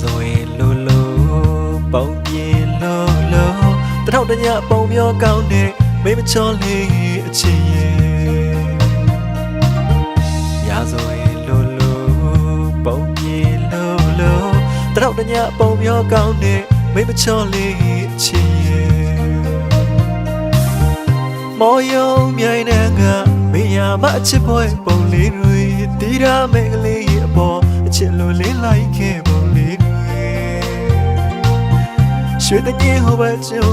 ဆိုရင်လိုပုံပြေလိုတထောက်တညပုံပြောကောင်းတဲ့မိမချောလေးအချစ်ရဲ့ရာဆိုရင်လိုပုံပြေလိုတထောက်တညပုံပြောကောင်းတဲ့မိမချောလေးအချစ်ရဲ့မော်ယုံမြိုင်တဲ့ကမင်းရမအချစ်ပွဲပုံလေးတွေတီးရမယ့်ကလေးရဲ့အပေါ်အချစ်လိုလေးလိုက်ခဲ့ပုံလေးတွေရွှေတကင်းဟိုဘက်ကျုံ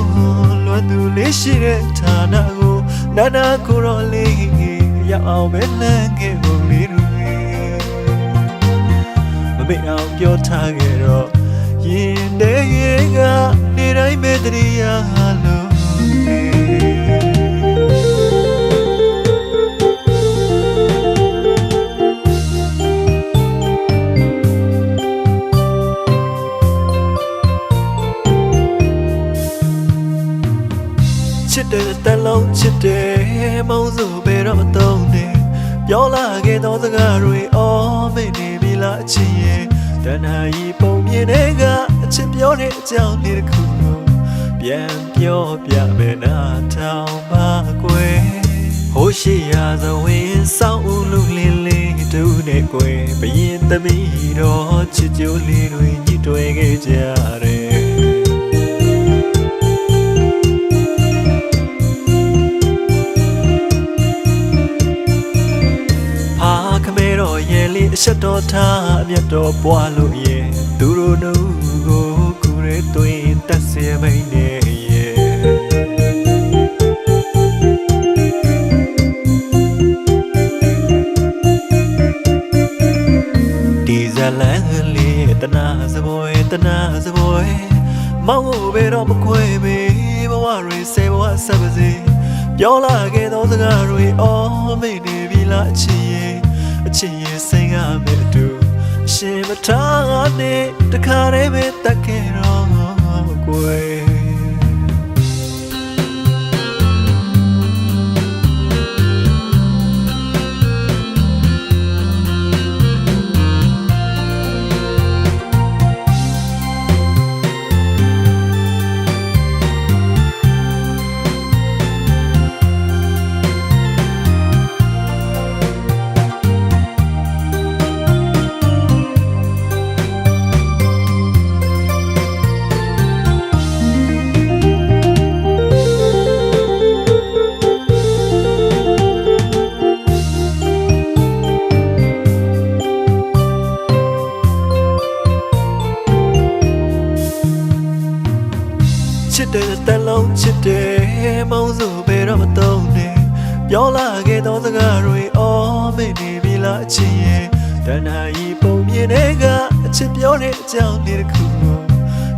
လွမ်းသူလေးရှိတဲ့ဌာနကိုနာကိုရောလေးရောက်အောင်ပဲလမ်းခဲ့ပုံလေးတွေမမေ့အောင်ပြောထားခဲ့တော့ရင်တဲ့ရင်ကနေတိုင်းပဲတရိယာလို့ချစ်တဲ့တလုံးချစ်တယ်မောင်းစုပဲတော့မသုံးနဲ့ပြောလာခဲ့သောစကားတွေအော်မေ့နေပြီလားအချစ်ရဲ့တဏှာကြီးပုံမြင်တဲ့ကအချစ်ပြောတဲ့အကြောင်းလေးတစ်ခုကိုပြန်ပြောပြမယ်နာထောင်ပါကွယ်ဟိုရှိရာဇဝင်ဆောင်းဦးလူလင်းလေးတူနဲ့ကွယ်ဘရင်သမီးတော်ချစ်ကြိုးလေးတွေညှိတွယ်ခဲ့ကြတယ်အဆက်တော်ထားအမျက်တော်ပွားလို့ရဲ့သူတို့နှုတ်ကိုကူရဲသွင်းတက်စေမိန်နဲ့ရဲ့ဒီဇလန်လေးတနာစပွဲမောင်ကိုဘယ်တော့မခွဲမေဘဝတွေဆေဘဝဆက်ပါစေပြောလာခဲ့သောစကားတွေအော်မေ့နေပြီလားအချစ်ရဲ့အချစ်ရဲ့စိတ်ကပဲအတူအရှင်မထားနဲ့တခါတည်းပဲတတ်ခဲ့တော့ကွယ်ချစ်တဲ့တလုံးချစ်တယ်မောင်းစုပဲတော့မသုံးနဲ့ပြောလာခဲ့သောစကားတွေအော်မေ့နေပြီလားအချစ်ရဲ့တဏှာကြီးပုံမြင်တဲ့ကအချစ်ပြောတဲ့အကြောင်းလေးတစ်ခုကို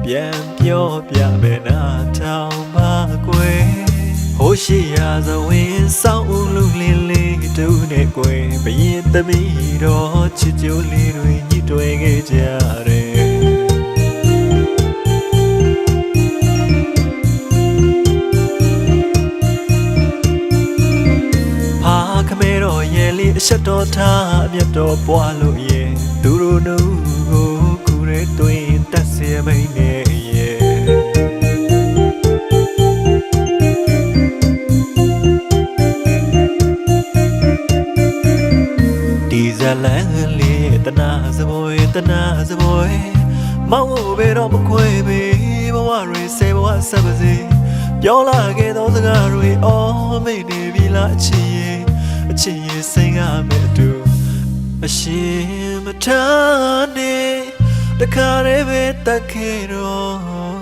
ပြန်ပြောပြမယ်နာထောင်ပါကွယ်ဟိုရှိရာဇဝင်ဆောင်းဦးလူလင်းလေးတူနဲ့ကွယ်ဘရင်သမီးတော်ချစ်ကြိုးလေးတွေညှိတွယ်ခဲ့ကြတယ်အဆက်တော်ထားအမျက်တော်ပွားလို့ရဲ့သူတို့နှုတ်ကိုကူရဲသွင်းတက်စေမိန်နဲ့ရဲ့ဒီဇလန်လေးတနာစပွဲမောင်ကိုဘယ်တော့မခွဲမေဘဝတွေဆေဘဝဆက်ပါစေပြောလာခဲ့သောစကားတွေအော်မေ့နေပြီလားအချစ်ရဲ့အချစ်ရဲ့စိတ်ကမဲ့အတူအရှင်မထားနဲ့တခါတည်းပဲတတ်ခဲ့တော့